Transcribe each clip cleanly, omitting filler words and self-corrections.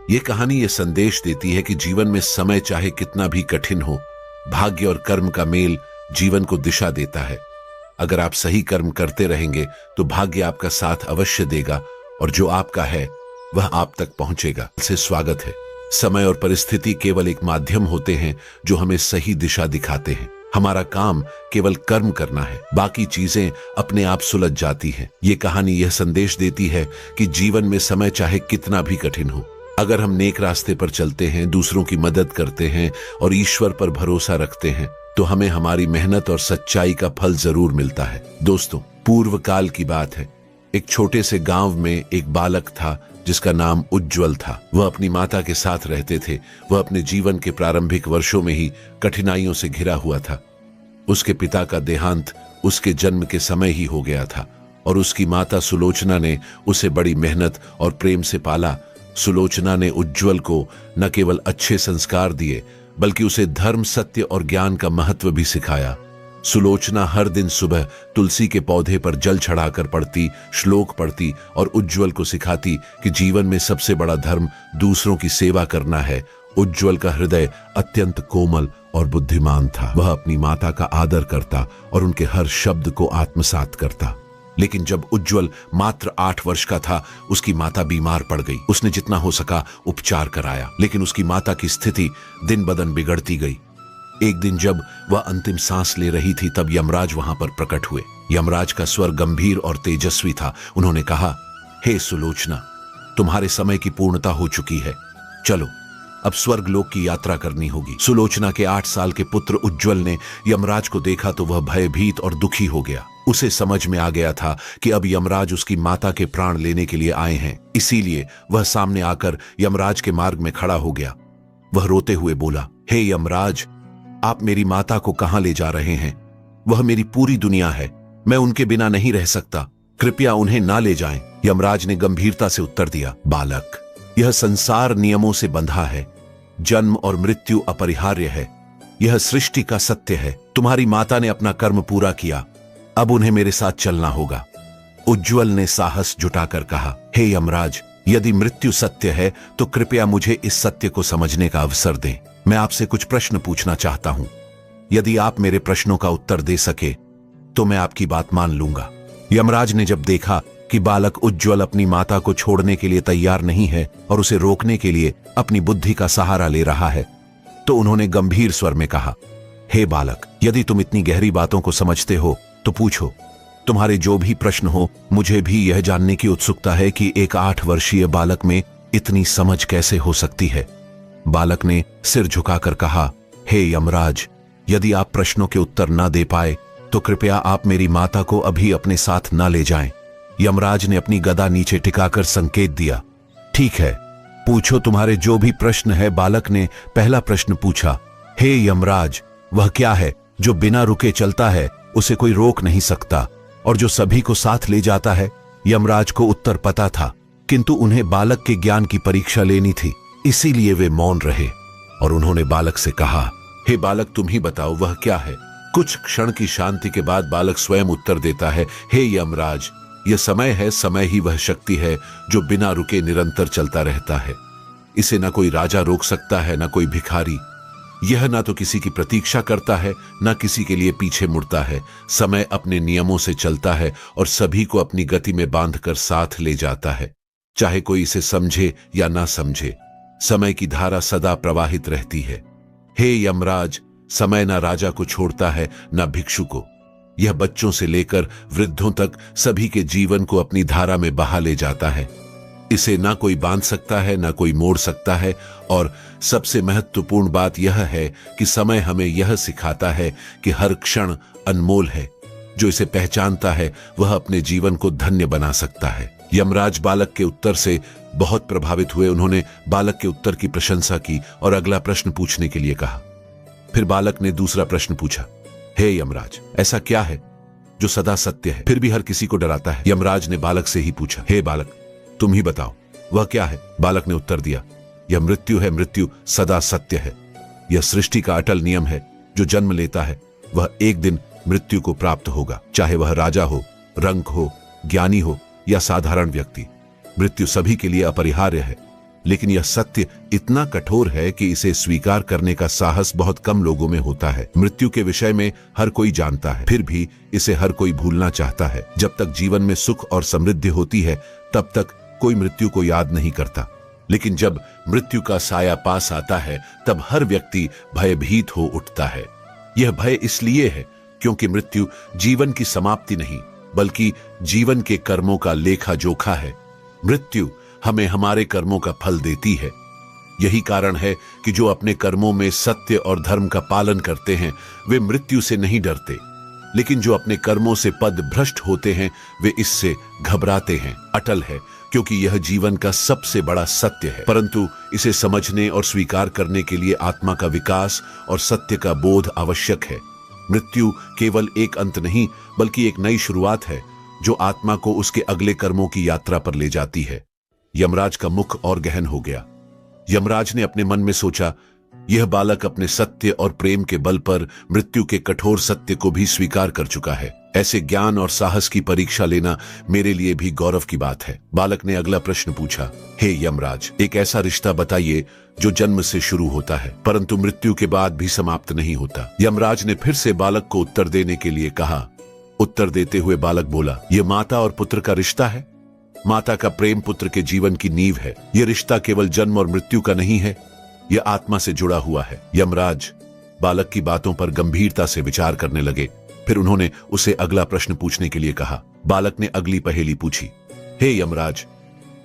ये कहानी ये संदेश देती है कि जीवन में समय चाहे कितना भी कठिन हो, भाग्य और कर्म का मेल जीवन को दिशा देता है। अगर आप सही कर्म करते रहेंगे तो भाग्य आपका साथ अवश्य देगा और जो आपका है वह आप तक पहुंचेगा। से स्वागत है। समय और परिस्थिति केवल एक माध्यम होते हैं जो हमें सही दिशा दिखाते हैं। हमारा काम केवल कर्म करना है, बाकी चीजें अपने आप सुलझ जाती हैं। ये कहानी यह संदेश देती है कि जीवन में समय चाहे कितना भी कठिन हो, अगर हम नेक रास्ते पर चलते हैं, दूसरों की मदद करते हैं और ईश्वर पर भरोसा रखते हैं तो हमें हमारी मेहनत और सच्चाई का फल जरूर मिलता है। दोस्तों, पूर्व काल की बात है। एक छोटे से गांव में एक बालक था जिसका नाम उज्ज्वल था। वह अपनी माता के साथ रहते थे। वह अपने जीवन के प्रारंभिक वर्षों में ही कठिनाइयों से घिरा हुआ था। उसके पिता का देहांत उसके जन्म के समय ही हो गया था और उसकी माता सुलोचना ने उसे बड़ी मेहनत और प्रेम से पाला। सुलोचना ने उज्ज्वल को न केवल अच्छे संस्कार दिए बल्कि उसे धर्म, सत्य और ज्ञान का महत्व भी सिखाया। सुलोचना हर दिन सुबह तुलसी के पौधे पर जल चढ़ाकर पढ़ती, श्लोक पढ़ती और उज्ज्वल को सिखाती कि जीवन में सबसे बड़ा धर्म दूसरों की सेवा करना है। उज्ज्वल का हृदय अत्यंत कोमल और बुद्धिमान था। वह अपनी माता का आदर करता और उनके हर शब्द को आत्मसात करता। लेकिन जब उज्ज्वल मात्र 8 वर्ष का था, उसकी माता बीमार पड़ गई। उसने जितना हो सका उपचार कराया, लेकिन उसकी माता की स्थिति दिन ब दिन बिगड़ती गई। एक दिन जब वह अंतिम सांस ले रही थी तब यमराज वहां पर प्रकट हुए। यमराज का स्वर गंभीर और तेजस्वी था। उन्होंने कहा, हे सुलोचना, तुम्हारे समय की पूर्णता हो चुकी है। चलो, अब स्वर्गलोक की यात्रा करनी होगी। सुलोचना के 8 साल के पुत्र उज्ज्वल ने यमराज को देखा तो वह भयभीत और दुखी हो गया। उसे समझ में आ गया था कि अब यमराज उसकी माता के प्राण लेने के लिए आए हैं। इसीलिए वह सामने आकर यमराज के मार्ग में खड़ा हो गया। वह रोते हुए बोला, हे यमराज, आप मेरी माता को कहां ले जा रहे हैं? वह मेरी पूरी दुनिया है। मैं उनके बिना नहीं रह सकता। कृपया उन्हें ना ले जाएं। यमराज ने गंभीरता से उत्तर दिया, बालक, यह संसार नियमों से बंधा है। जन्म और मृत्यु अपरिहार्य है। यह सृष्टि का सत्य है। तुम्हारी माता ने अपना कर्म पूरा किया, अब उन्हें मेरे साथ चलना होगा। उज्ज्वल ने साहस जुटाकर कहा, हे यमराज, यदि मृत्यु सत्य है तो कृपया मुझे इस सत्य को समझने का अवसर दें। मैं आपसे कुछ प्रश्न पूछना चाहता हूं। यदि आप मेरे प्रश्नों का उत्तर दे सके तो मैं आपकी बात मान लूंगा। यमराज ने जब देखा कि बालक उज्ज्वल अपनी माता को छोड़ने के लिए तैयार नहीं है और उसे रोकने के लिए अपनी बुद्धि का सहारा ले रहा है, तो उन्होंने गंभीर स्वर में कहा, हे बालक, यदि तुम इतनी गहरी बातों को समझते हो तो पूछो। तुम्हारे जो भी प्रश्न हो, मुझे भी यह जानने की उत्सुकता है कि एक 8 वर्षीय बालक में इतनी समझ कैसे हो सकती है। बालक ने सिर झुकाकर कहा, हे यमराज, यदि आप प्रश्नों के उत्तर ना दे पाए तो कृपया आप मेरी माता को अभी अपने साथ ना ले जाएं। यमराज ने अपनी गदा नीचे टिकाकर संकेत दिया, ठीक है, पूछो तुम्हारे जो भी प्रश्न है। बालक ने पहला प्रश्न पूछा, हे यमराज, वह क्या है जो बिना रुके चलता है, उसे कोई रोक नहीं सकता और जो सभी को साथ ले जाता है? यमराज को उत्तर पता था, किंतु उन्हें बालक के ज्ञान की परीक्षा लेनी थी, इसीलिए वे मौन रहे और उन्होंने बालक से कहा, हे बालक, तुम ही बताओ वह क्या है। कुछ क्षण की शांति के बाद बालक स्वयं उत्तर देता है, हे यमराज, यह समय है। समय ही वह शक्ति है जो बिना रुके निरंतर चलता रहता है। इसे ना कोई राजा रोक सकता है, ना कोई भिखारी। यह ना तो किसी की प्रतीक्षा करता है, ना किसी के लिए पीछे मुड़ता है। समय अपने नियमों से चलता है और सभी को अपनी गति में बांधकर साथ ले जाता है, चाहे कोई इसे समझे या ना समझे। समय की धारा सदा प्रवाहित रहती है। हे यमराज, समय ना राजा को छोड़ता है, ना भिक्षु को। यह बच्चों से लेकर वृद्धों तक सभी के जीवन को अपनी धारा में बहा ले जाता है। इसे ना कोई बांध सकता है, ना कोई मोड़ सकता है। और सबसे महत्वपूर्ण बात यह है कि समय हमें यह सिखाता है कि हर क्षण अनमोल है। जो इसे पहचानता है वह अपने जीवन को धन्य बना सकता है। यमराज बालक के उत्तर से बहुत प्रभावित हुए। उन्होंने बालक के उत्तर की प्रशंसा की और अगला प्रश्न पूछने के लिए कहा। फिर बालक ने दूसरा प्रश्न पूछा, हे यमराज, ऐसा क्या है जो सदा सत्य है फिर भी हर किसी को डराता है? यमराज ने बालक से ही पूछा, हे बालक, तुम ही बताओ वह क्या है? बालक ने उत्तर दिया, यह मृत्यु है। मृत्यु सदा सत्य है। यह सृष्टि का अटल नियम है। जो जन्म लेता है वह एक दिन मृत्यु को प्राप्त होगा, चाहे वह राजा हो, रंक हो, ज्ञानी हो या साधारण व्यक्ति। मृत्यु सभी के लिए अपरिहार्य है। लेकिन यह सत्य इतना कठोर है कि इसे स्वीकार करने का साहस बहुत कम लोगों में होता है। मृत्यु के विषय में हर कोई जानता है, फिर भी इसे हर कोई भूलना चाहता है। जब तक जीवन में सुख और समृद्धि होती है तब तक कोई मृत्यु को याद नहीं करता, लेकिन जब मृत्यु का साया पास आता है तब हर व्यक्ति भयभीत हो उठता है। यह भय इसलिए है क्योंकि मृत्यु जीवन की समाप्ति नहीं बल्कि जीवन के कर्मों का लेखा जोखा है। मृत्यु हमें हमारे कर्मों का फल देती है। यही कारण है कि जो अपने कर्मों में सत्य और धर्म का पालन करते हैं वे मृत्यु से नहीं डरते, लेकिन जो अपने कर्मों से पद भ्रष्ट होते हैं वे इससे घबराते हैं। अटल है क्योंकि यह जीवन का सबसे बड़ा सत्य है, परंतु इसे समझने और स्वीकार करने के लिए आत्मा का विकास और सत्य का बोध आवश्यक है। मृत्यु केवल एक अंत नहीं बल्कि एक नई शुरुआत है जो आत्मा को उसके अगले कर्मों की यात्रा पर ले जाती है। यमराज का मुख और गहन हो गया। यमराज ने अपने मन में सोचा, यह बालक अपने सत्य और प्रेम के बल पर मृत्यु के कठोर सत्य को भी स्वीकार कर चुका है। ऐसे ज्ञान और साहस की परीक्षा लेना मेरे लिए भी गौरव की बात है। बालक ने अगला प्रश्न पूछा, हे यमराज, एक ऐसा रिश्ता बताइए जो जन्म से शुरू होता है परंतु मृत्यु के बाद भी समाप्त नहीं होता। यमराज ने फिर से बालक को उत्तर देने के लिए कहा। उत्तर देते हुए बालक बोला, यह माता और पुत्र का रिश्ता है। माता का प्रेम पुत्र के जीवन की नींव है। यह रिश्ता केवल जन्म और मृत्यु का नहीं है, यह आत्मा से जुड़ा हुआ है। यमराज बालक की बातों पर गंभीरता से विचार करने लगे। फिर उन्होंने उसे अगला प्रश्न पूछने के लिए कहा। बालक ने अगली पहेली पूछी, हे यमराज,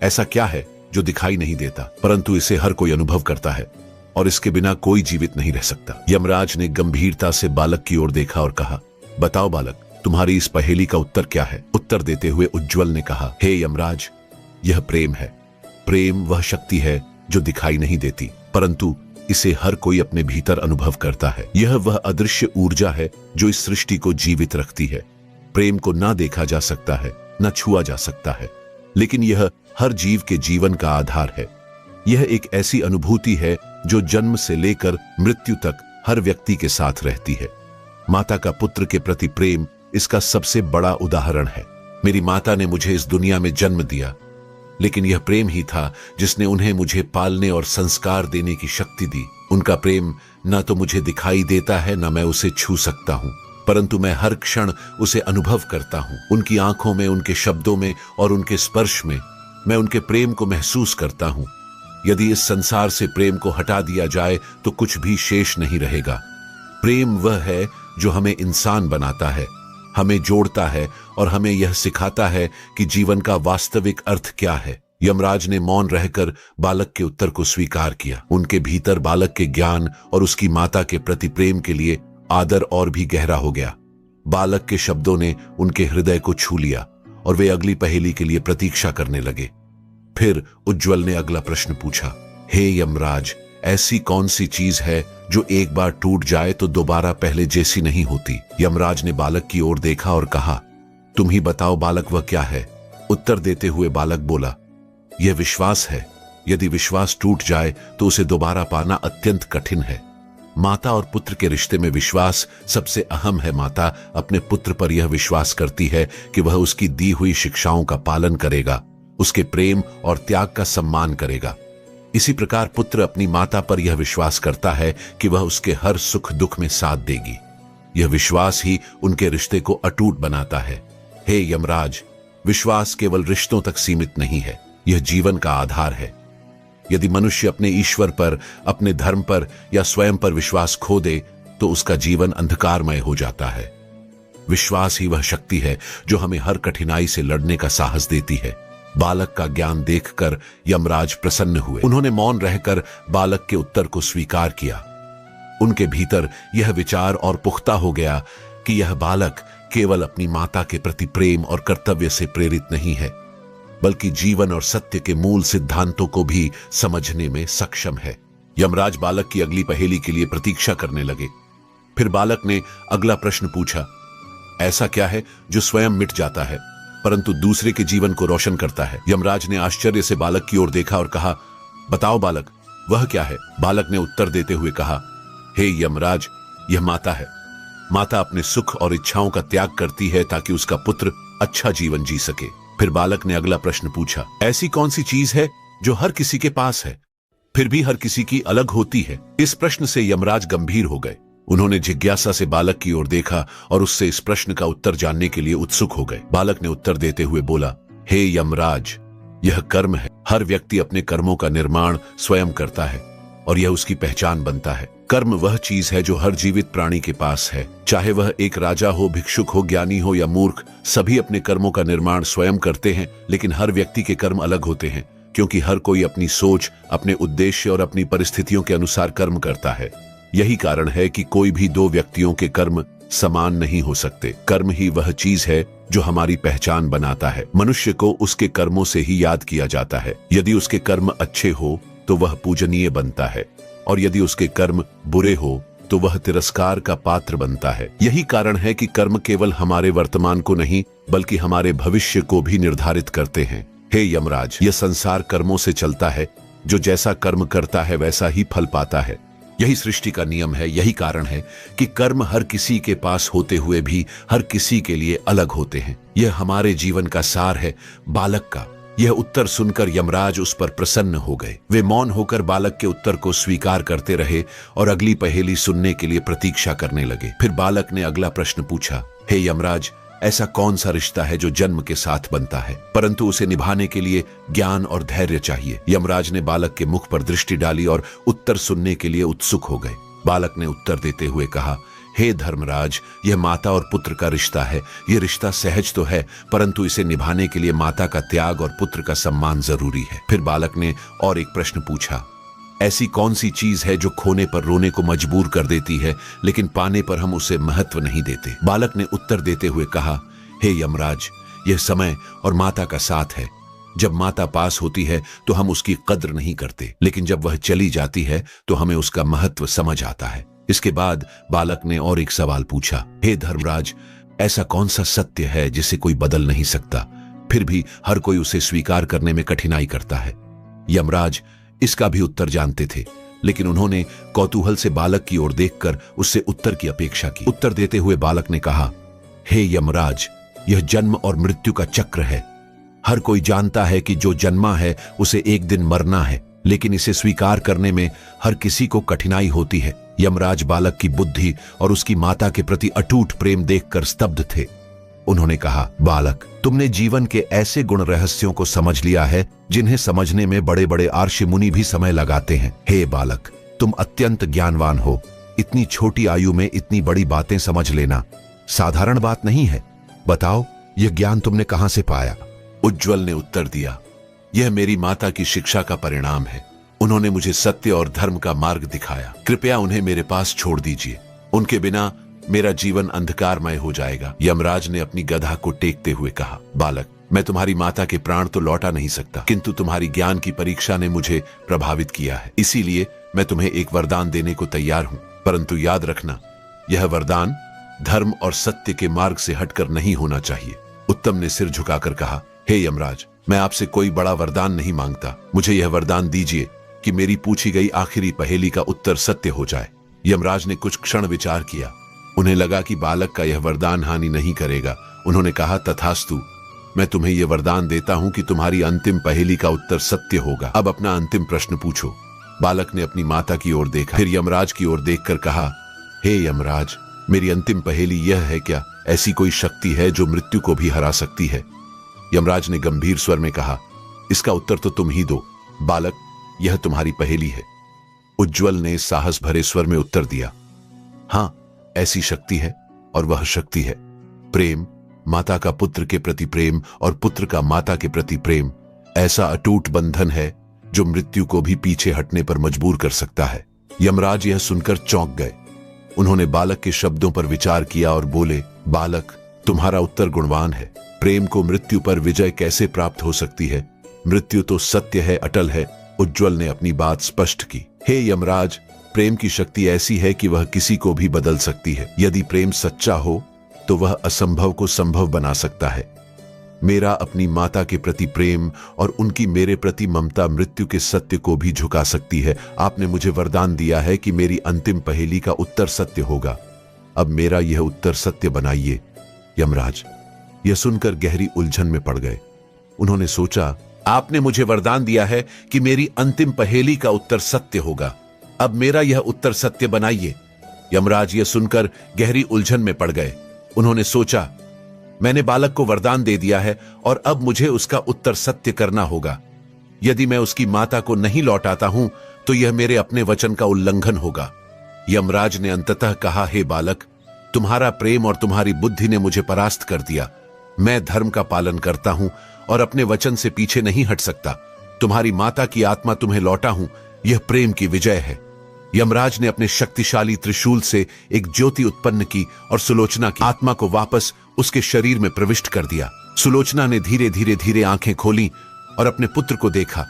ऐसा क्या है जो दिखाई नहीं देता परंतु इसे हर कोई अनुभव करता है और इसके बिना कोई जीवित नहीं रह सकता। यमराज ने गंभीरता से बालक की ओर देखा और कहा, बताओ बालक, तुम्हारी इस पहेली का उत्तर क्या है? उत्तर देते हुए उज्ज्वल ने कहा, हे यमराज, यह प्रेम है। प्रेम वह शक्ति है जो दिखाई नहीं देती परंतु इसे हर कोई अपने भीतर अनुभव करता है। यह वह अदृश्य ऊर्जा है जो इस सृष्टि को जीवित रखती है। प्रेम को ना देखा जा सकता है, न छुआ जा सकता है, लेकिन यह हर जीव के जीवन का आधार है। यह एक ऐसी अनुभूति है जो जन्म से लेकर मृत्यु तक हर व्यक्ति के साथ रहती है। माता का पुत्र के प्रति प्रेम इसका सबसे बड़ा उदाहरण है। मेरी माता ने मुझे इस दुनिया में जन्म दिया, लेकिन यह प्रेम ही था जिसने उन्हें मुझे पालने और संस्कार देने की शक्ति दी। उनका प्रेम न तो मुझे दिखाई देता है न मैं उसे छू सकता हूँ, परंतु मैं हर क्षण उसे अनुभव करता हूँ। उनकी आंखों में, उनके शब्दों में और उनके स्पर्श में मैं उनके प्रेम को महसूस करता हूँ। यदि इस संसार से प्रेम को हटा दिया जाए तो कुछ भी शेष नहीं रहेगा। प्रेम वह है जो हमें इंसान बनाता है, हमें जोड़ता है और हमें यह सिखाता है कि जीवन का वास्तविक अर्थ क्या है। यमराज ने मौन रहकर बालक के उत्तर को स्वीकार किया। उनके भीतर बालक के ज्ञान और उसकी माता के प्रति प्रेम के लिए आदर और भी गहरा हो गया। बालक के शब्दों ने उनके हृदय को छू लिया और वे अगली पहेली के लिए प्रतीक्षा करने लगे। फिर उज्ज्वल ने अगला प्रश्न पूछा, हे यमराज, ऐसी कौन सी चीज है जो एक बार टूट जाए तो दोबारा पहले जैसी नहीं होती? यमराज ने बालक की ओर देखा और कहा, तुम ही बताओ बालक, वह क्या है? उत्तर देते हुए बालक बोला, यह विश्वास है। यदि विश्वास टूट जाए तो उसे दोबारा पाना अत्यंत कठिन है। माता और पुत्र के रिश्ते में विश्वास सबसे अहम है। माता अपने पुत्र पर यह विश्वास करती है कि वह उसकी दी हुई शिक्षाओं का पालन करेगा, उसके प्रेम और त्याग का सम्मान करेगा। इसी प्रकार पुत्र अपनी माता पर यह विश्वास करता है कि वह उसके हर सुख दुख में साथ देगी। यह विश्वास ही उनके रिश्ते को अटूट बनाता है। हे यमराज, विश्वास केवल रिश्तों तक सीमित नहीं है, यह जीवन का आधार है। यदि मनुष्य अपने ईश्वर पर, अपने धर्म पर या स्वयं पर विश्वास खो दे तो उसका जीवन अंधकारमय हो जाता है। विश्वास ही वह शक्ति है जो हमें हर कठिनाई से लड़ने का साहस देती है। बालक का ज्ञान देखकर यमराज प्रसन्न हुए। उन्होंने मौन रहकर बालक के उत्तर को स्वीकार किया। उनके भीतर यह विचार और पुख्ता हो गया कि यह बालक केवल अपनी माता के प्रति प्रेम और कर्तव्य से प्रेरित नहीं है, बल्कि जीवन और सत्य के मूल सिद्धांतों को भी समझने में सक्षम है। यमराज बालक की अगली पहेली के लिए प्रतीक्षा करने लगे। फिर बालक ने अगला प्रश्न पूछा, ऐसा क्या है जो स्वयं मिट जाता है परंतु दूसरे के जीवन को रोशन करता है? यमराज ने आश्चर्य से बालक की ओर देखा और कहा, बताओ बालक, वह क्या है? बालक ने उत्तर देते हुए कहा, हे यमराज, यह माता है। माता अपने सुख और इच्छाओं का त्याग करती है ताकि उसका पुत्र अच्छा जीवन जी सके। फिर बालक ने अगला प्रश्न पूछा, ऐसी कौन सी चीज है जो हर किसी के पास है, फिर भी हर किसी की अलग होती है? इस प्रश्न से यमराज गंभीर हो गए। उन्होंने जिज्ञासा से बालक की ओर देखा और उससे इस प्रश्न का उत्तर जानने के लिए उत्सुक हो गए। बालक ने उत्तर देते हुए बोला, हे यमराज, यह कर्म है। हर व्यक्ति अपने कर्मों का निर्माण स्वयं करता है और यह उसकी पहचान बनता है। कर्म वह चीज है जो हर जीवित प्राणी के पास है, चाहे वह एक राजा हो, भिक्षुक हो, ज्ञानी हो या मूर्ख। सभी अपने कर्मों का निर्माण स्वयं करते हैं, लेकिन हर व्यक्ति के कर्म अलग होते हैं, क्योंकि हर कोई अपनी सोच, अपने उद्देश्य और अपनी परिस्थितियों के अनुसार कर्म करता है। यही कारण है कि कोई भी दो व्यक्तियों के कर्म समान नहीं हो सकते। कर्म ही वह चीज है जो हमारी पहचान बनाता है। मनुष्य को उसके कर्मों से ही याद किया जाता है। यदि उसके कर्म अच्छे हो तो वह पूजनीय बनता है, और यदि उसके कर्म बुरे हो तो वह तिरस्कार का पात्र बनता है। यही कारण है कि कर्म केवल हमारे वर्तमान को नहीं, बल्कि हमारे भविष्य को भी निर्धारित करते हैं। हे यमराज, यह संसार कर्मों से चलता है। जो जैसा कर्म करता है वैसा ही फल पाता है। यही सृष्टि का नियम है। यही कारण है कि कर्म हर किसी के पास होते हुए भी हर किसी के लिए अलग होते हैं। यह हमारे जीवन का सार है। बालक का यह उत्तर सुनकर यमराज उस पर प्रसन्न हो गए। वे मौन होकर बालक के उत्तर को स्वीकार करते रहे और अगली पहेली सुनने के लिए प्रतीक्षा करने लगे। फिर बालक ने अगला प्रश्न पूछा, हे यमराज, ऐसा कौन सा रिश्ता है जो जन्म के साथ बनता है, परंतु उसे निभाने के लिए ज्ञान और धैर्य चाहिए? यमराज ने बालक के मुख पर दृष्टि डाली और उत्तर सुनने के लिए उत्सुक हो गए। बालक ने उत्तर देते हुए कहा, हे धर्मराज, यह माता और पुत्र का रिश्ता है। यह रिश्ता सहज तो है, परंतु इसे निभाने के लिए माता का त्याग और पुत्र का सम्मान जरूरी है। फिर बालक ने और एक प्रश्न पूछा, ऐसी कौन सी चीज है जो खोने पर रोने को मजबूर कर देती है, लेकिन पाने पर हम उसे महत्व नहीं देते? बालक ने उत्तर देते हुए कहा, हे यमराज, यह समय और माता का साथ है। जब माता पास होती है तो हम उसकी कद्र नहीं करते, लेकिन जब वह चली जाती है तो हमें उसका महत्व समझ आता है। इसके बाद बालक ने और एक सवाल पूछा, हे धर्मराज, ऐसा कौन सा सत्य है जिसे कोई बदल नहीं सकता, फिर भी हर कोई उसे स्वीकार करने में कठिनाई करता है? यमराज इसका भी उत्तर जानते थे, लेकिन उन्होंने कौतूहल से बालक की ओर देखकर उससे उत्तर की अपेक्षा की। उत्तर देते हुए बालक ने कहा, हे यमराज, यह जन्म और मृत्यु का चक्र है। हर कोई जानता है कि जो जन्मा है उसे एक दिन मरना है, लेकिन इसे स्वीकार करने में हर किसी को कठिनाई होती है। यमराज बालक की बुद्धि और उसकी माता के प्रति अटूट प्रेम देखकर स्तब्ध थे। उन्होंने कहा, बालक, तुमने जीवन के ऐसे गुण रहस्यों को समझ लिया है जिन्हें समझने में बड़े बड़े आर्षि मुनि भी समय लगाते हैं। हे बालक, तुम अत्यंत ज्ञानवान हो। इतनी छोटी आयु में इतनी बड़ी बातें समझ लेना साधारण बात नहीं है। बताओ, यह ज्ञान तुमने कहां से पाया? उज्ज्वल ने उत्तर दिया, यह मेरी माता की शिक्षा का परिणाम है। उन्होंने मुझे सत्य और धर्म का मार्ग दिखाया। कृपया उन्हें मेरे पास छोड़ दीजिए। उनके बिना मेरा जीवन अंधकारमय हो जाएगा। यमराज ने अपनी गधा को टेकते हुए कहा, बालक, मैं तुम्हारी माता के प्राण तो लौटा नहीं सकता, किंतु तुम्हारी ज्ञान की परीक्षा ने मुझे प्रभावित किया है। इसीलिए मैं तुम्हें एक वरदान देने को तैयार हूं, परंतु याद रखना, यह वरदान धर्म और सत्य के मार्ग से हटकर नहीं होना चाहिए। उत्तम ने सिर झुकाकर कहा, हे यमराज, मैं आपसे कोई बड़ा वरदान नहीं मांगता। मुझे यह वरदान दीजिए कि मेरी पूछी गई आखिरी पहेली का उत्तर सत्य हो जाए। यमराज ने कुछ क्षण विचार किया। उन्हें लगा कि बालक का यह वरदान हानि नहीं करेगा। उन्होंने कहा, तथास्तु, मैं तुम्हें यह वरदान देता हूं कि तुम्हारी अंतिम पहेली का उत्तर सत्य होगा। अब अपना अंतिम प्रश्न पूछो। बालक ने अपनी माता की ओर देखा, फिर यमराज की ओर देखकर कहा, हे यमराज, मेरी अंतिम पहेली यह है, क्या ऐसी कोई शक्ति है जो मृत्यु को भी हरा सकती है? यमराज ने गंभीर स्वर में कहा, इसका उत्तर तो तुम ही दो। बालक, यह तुम्हारी पहेली है। उज्ज्वल ने साहस भरे स्वर में उत्तर दिया, हां, ऐसी शक्ति है, और वह शक्ति है प्रेम। माता का पुत्र के प्रति प्रेम और पुत्र का माता के प्रति प्रेम ऐसा अटूट बंधन है जो मृत्यु को भी पीछे हटने पर मजबूर कर सकता है। यमराज यह सुनकर चौंक गए। उन्होंने बालक के शब्दों पर विचार किया और बोले, बालक, तुम्हारा उत्तर गुणवान है। प्रेम को मृत्यु पर विजय कैसे प्राप्त हो सकती है? मृत्यु तो सत्य है, अटल है। उज्ज्वल ने अपनी बात स्पष्ट की। हे यमराज, प्रेम की शक्ति ऐसी है कि वह किसी को भी बदल सकती है। यदि प्रेम सच्चा हो तो वह असंभव को संभव बना सकता है। मेरा अपनी माता के प्रति प्रेम और उनकी मेरे प्रति ममता मृत्यु के सत्य को भी झुका सकती है। आपने मुझे वरदान दिया है कि मेरी अंतिम पहेली का उत्तर सत्य होगा। अब मेरा यह उत्तर सत्य बनाइए। यमराज यह सुनकर गहरी उलझन में पड़ गए। उन्होंने सोचा आपने मुझे वरदान दिया है कि मेरी अंतिम पहेली का उत्तर सत्य होगा। अब मेरा यह उत्तर सत्य बनाइए। यमराज यह सुनकर गहरी उलझन में पड़ गए। उन्होंने सोचा, मैंने बालक को वरदान दे दिया है और अब मुझे उसका उत्तर सत्य करना होगा। यदि मैं उसकी माता को नहीं लौटाता हूं तो यह मेरे अपने वचन का उल्लंघन होगा। यमराज ने अंततः कहा, हे बालक, तुम्हारा प्रेम और तुम्हारी बुद्धि ने मुझे परास्त कर दिया। मैं धर्म का पालन करता हूं और अपने वचन से पीछे नहीं हट सकता। तुम्हारी माता की आत्मा तुम्हें लौटा हूं, यह प्रेम की विजय है। यमराज ने अपने शक्तिशाली त्रिशूल से एक ज्योति उत्पन्न की और सुलोचना की आत्मा को वापस उसके शरीर में प्रविष्ट कर दिया। सुलोचना ने धीरे धीरे आंखें खोली और अपने पुत्र को देखा।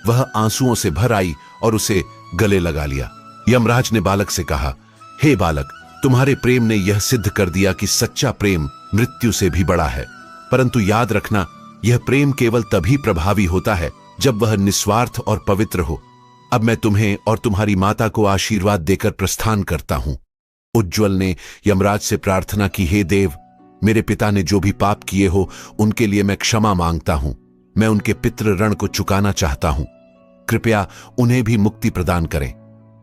वह आंसुओं से भर आई और उसे गले लगा लिया। यमराज ने बालक से कहा, हे बालक, तुम्हारे प्रेम ने यह सिद्ध कर दिया कि सच्चा प्रेम मृत्यु से भी बड़ा है। परंतु याद रखना, यह प्रेम केवल तभी प्रभावी होता है जब वह निस्वार्थ और पवित्र हो। अब मैं तुम्हें और तुम्हारी माता को आशीर्वाद देकर प्रस्थान करता हूं। उज्ज्वल ने यमराज से प्रार्थना की, हे देव, मेरे पिता ने जो भी पाप किए हो उनके लिए मैं क्षमा मांगता हूं। मैं उनके पितृ ऋण को चुकाना चाहता हूं। कृपया उन्हें भी मुक्ति प्रदान करें।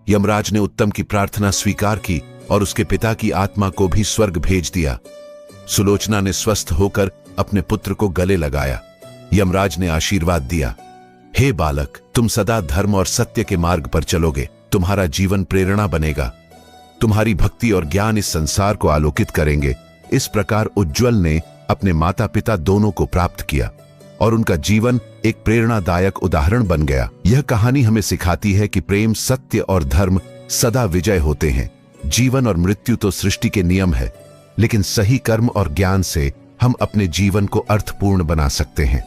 यमराज ने उत्तम की प्रार्थना स्वीकार की और उसके पिता की आत्मा को भी स्वर्ग भेज दिया। सुलोचना ने स्वस्थ होकर अपने पुत्र को गले लगाया। यमराज ने आशीर्वाद दिया, हे बालक, तुम सदा धर्म और सत्य के मार्ग पर चलोगे। तुम्हारा जीवन प्रेरणा बनेगा। तुम्हारी भक्ति और ज्ञान इस संसार को आलोकित करेंगे। इस प्रकार उज्ज्वल ने अपने माता पिता दोनों को प्राप्त किया और उनका जीवन एक प्रेरणादायक उदाहरण बन गया। यह कहानी हमें सिखाती है कि प्रेम, सत्य और धर्म सदा विजय होते हैं। जीवन और मृत्यु तो सृष्टि के नियम है, लेकिन सही कर्म और ज्ञान से हम अपने जीवन को अर्थपूर्ण बना सकते हैं।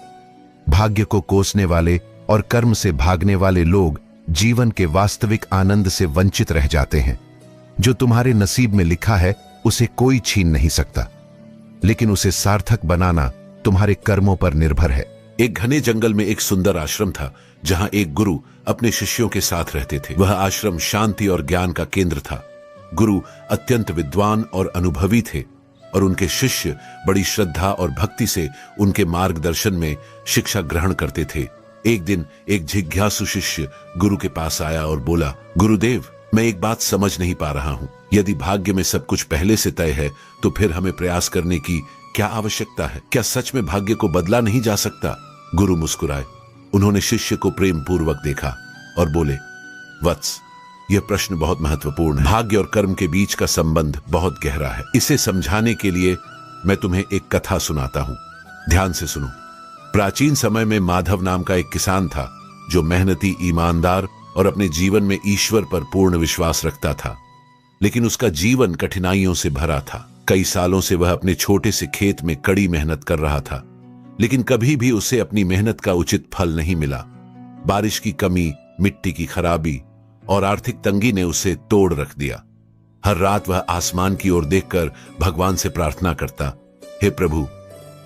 भाग्य को कोसने वाले और कर्म से भागने वाले लोग जीवन के वास्तविक आनंद से वंचित रह जाते हैं। जो तुम्हारे नसीब में लिखा है उसे कोई छीन नहीं सकता, लेकिन उसे सार्थक बनाना तुम्हारे कर्मों पर निर्भर है। एक घने जंगल में एक सुंदर आश्रम था, जहां एक गुरु अपने शिष्यों के साथ रहते थे। वह आश्रम शांति और ज्ञान का केंद्र था। गुरु अत्यंत विद्वान और अनुभवी थे और उनके शिष्य बड़ी श्रद्धा और भक्ति से उनके मार्गदर्शन में शिक्षा ग्रहण करते थे। एक दिन एक जिज्ञासु शिष्य गुरु के पास आया और बोला, गुरुदेव, मैं एक बात समझ नहीं पा रहा हूं। यदि भाग्य में सब कुछ पहले से तय है तो फिर हमें प्रयास करने की क्या आवश्यकता है? क्या सच में भाग्य को बदला नहीं जा सकता? गुरु मुस्कुराए। उन्होंने शिष्य को प्रेम पूर्वक देखा और बोले, वत्स, यह प्रश्न बहुत महत्वपूर्ण है। भाग्य और कर्म के बीच का संबंध बहुत गहरा है। इसे समझाने के लिए मैं तुम्हें एक कथा सुनाता हूं। ध्यान से सुनो। प्राचीन समय में माधव नाम का एक किसान था जो मेहनती, ईमानदार और अपने जीवन में ईश्वर पर पूर्ण विश्वास रखता था। लेकिन उसका जीवन कठिनाइयों से भरा था। कई सालों से वह अपने छोटे से खेत में कड़ी मेहनत कर रहा था, लेकिन कभी भी उसे अपनी मेहनत का उचित फल नहीं मिला। बारिश की कमी, मिट्टी की खराबी और आर्थिक तंगी ने उसे तोड़ रख दिया। हर रात वह आसमान की ओर देखकर भगवान से प्रार्थना करता, हे प्रभु,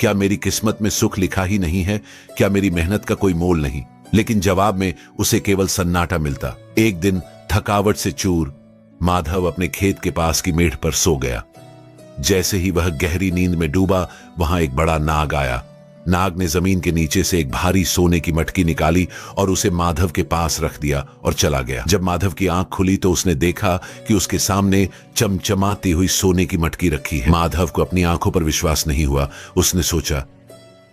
क्या मेरी किस्मत में सुख लिखा ही नहीं है? क्या मेरी मेहनत का कोई मोल नहीं? लेकिन जवाब में उसे केवल सन्नाटा मिलता। एक दिन थकावट से चूर माधव अपने खेत के पास की मेढ़ पर सो गया। जैसे ही वह गहरी नींद में डूबा, वहां एक बड़ा नाग आया। नाग ने जमीन के नीचे से एक भारी सोने की मटकी निकाली और उसे माधव के पास रख दिया और चला गया। जब माधव की आंख खुली तो उसने देखा कि उसके सामने चमचमाती हुई सोने की मटकी रखी है। माधव को अपनी आंखों पर विश्वास नहीं हुआ। उसने सोचा,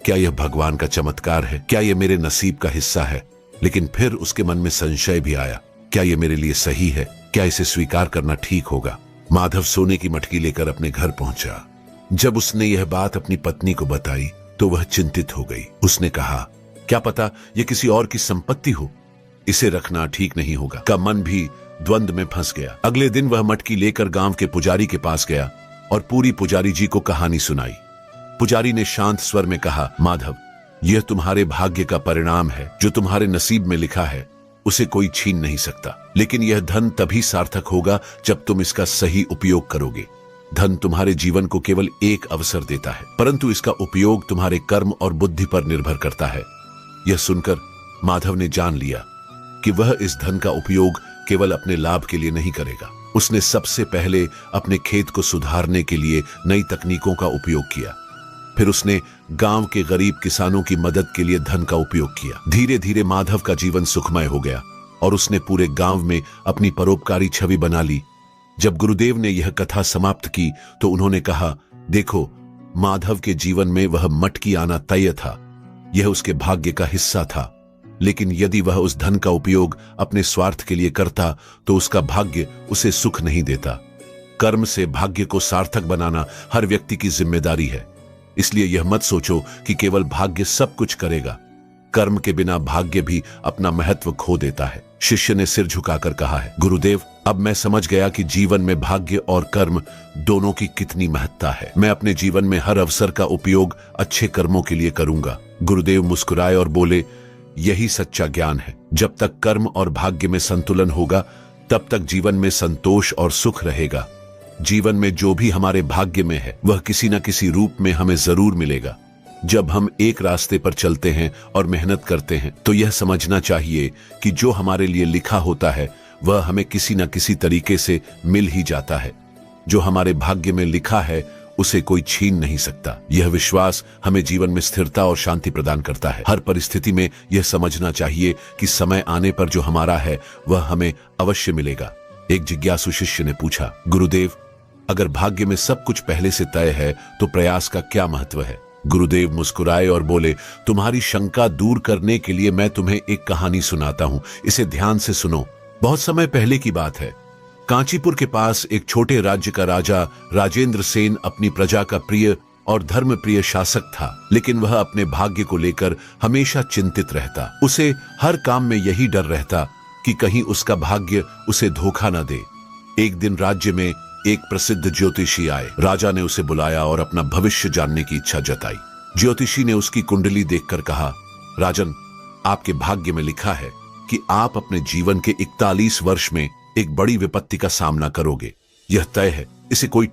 क्या यह भगवान का चमत्कार है? क्या यह मेरे नसीब का हिस्सा है? लेकिन फिर उसके मन में संशय भी आया, क्या यह मेरे लिए सही है? क्या इसे स्वीकार करना ठीक होगा? माधव सोने की मटकी लेकर अपने घर पहुंचा। जब उसने यह बात अपनी पत्नी को बताई तो वह चिंतित हो गई। उसने कहा, क्या पता यह किसी और की संपत्ति हो, इसे रखना ठीक नहीं होगा। का मन भी द्वंद में फंस गया। अगले दिन वह मटकी लेकर गांव के पुजारी के पास गया और पूरी पुजारी जी को कहानी सुनाई। पुजारी ने शांत स्वर में कहा, माधव, यह तुम्हारे भाग्य का परिणाम है। जो तुम्हारे नसीब में लिखा है उसे कोई छीन नहीं सकता। लेकिन यह धन तभी सार्थक होगा जब तुम इसका सही उपयोग करोगे। धन तुम्हारे जीवन को केवल एक अवसर देता है, परंतु इसका उपयोग तुम्हारे कर्म और बुद्धि पर निर्भर करता है। यह सुनकर माधव ने जान लिया कि वह इस धन का उपयोग केवल अपने लाभ के लिए नहीं करेगा। उसने सबसे पहले अपने खेत को सुधारने के लिए नई तकनीकों का उपयोग किया। फिर उसने गांव के गरीब किसानों की मदद के लिए धन का उपयोग किया। धीरे धीरे माधव का जीवन सुखमय हो गया और उसने पूरे गांव में अपनी परोपकारी छवि बना ली। जब गुरुदेव ने यह कथा समाप्त की तो उन्होंने कहा, देखो, माधव के जीवन में वह मटकी आना तय था। यह उसके भाग्य का हिस्सा था, लेकिन यदि वह उस धन का उपयोग अपने स्वार्थ के लिए करता तो उसका भाग्य उसे सुख नहीं देता। कर्म से भाग्य को सार्थक बनाना हर व्यक्ति की जिम्मेदारी है। इसलिए यह मत सोचो कि केवल भाग्य सब कुछ करेगा। कर्म के बिना भाग्य भी अपना महत्व खो देता है। शिष्य ने सिर झुकाकर कहा है, गुरुदेव, अब मैं समझ गया कि जीवन में भाग्य और कर्म दोनों की कितनी महत्ता है। मैं अपने जीवन में हर अवसर का उपयोग अच्छे कर्मों के लिए करूंगा। गुरुदेव मुस्कुराए और बोले, यही सच्चा ज्ञान है। जब तक कर्म और भाग्य में संतुलन होगा, तब तक जीवन में संतोष और सुख रहेगा। जीवन में जो भी हमारे भाग्य में है वह किसी न किसी रूप में हमें जरूर मिलेगा। जब हम एक रास्ते पर चलते हैं और मेहनत करते हैं तो यह समझना चाहिए कि जो हमारे लिए लिखा होता है वह हमें किसी न किसी तरीके से मिल ही जाता है। जो हमारे भाग्य में लिखा है उसे कोई छीन नहीं सकता। यह विश्वास हमें जीवन में स्थिरता और शांति प्रदान करता है। हर परिस्थिति में यह समझना चाहिए कि समय आने पर जो हमारा है वह हमें अवश्य मिलेगा। एक जिज्ञासु शिष्य ने पूछा, गुरुदेव, अगर भाग्य में सब कुछ पहले से तय है तो प्रयास का क्या महत्व है? गुरुदेव मुस्कुराए और बोले, तुम्हारी शंका दूर करने के लिए मैं तुम्हें एक कहानी सुनाता हूं। इसे ध्यान से सुनो। बहुत समय पहले की बात है। कांचीपुर के पास एक छोटे राज्य का राजा राजेंद्र सेन अपनी प्रजा का प्रिय और धर्मप्रिय शासक था, लेकिन वह अपने भाग्य को लेकर हमेशा चिंतित रहता। उसे हर काम में यही डर रहता कि कहीं उसका भाग्य उसे धोखा न दे। एक दिन राज्य में एक प्रसिद्ध ज्योतिषी आए। राजा ने उसे बुलाया और अपना भविष्य जानने की इच्छा जताई। ज्योतिषी ने उसकी कुंडली देखकर कहा, राजन, आपके भाग्य में लिखा है कि आप अपने जीवन के 41 वर्ष में एक बड़ी विपत्ति का सामना करोगे। यह तय है, इसे कोई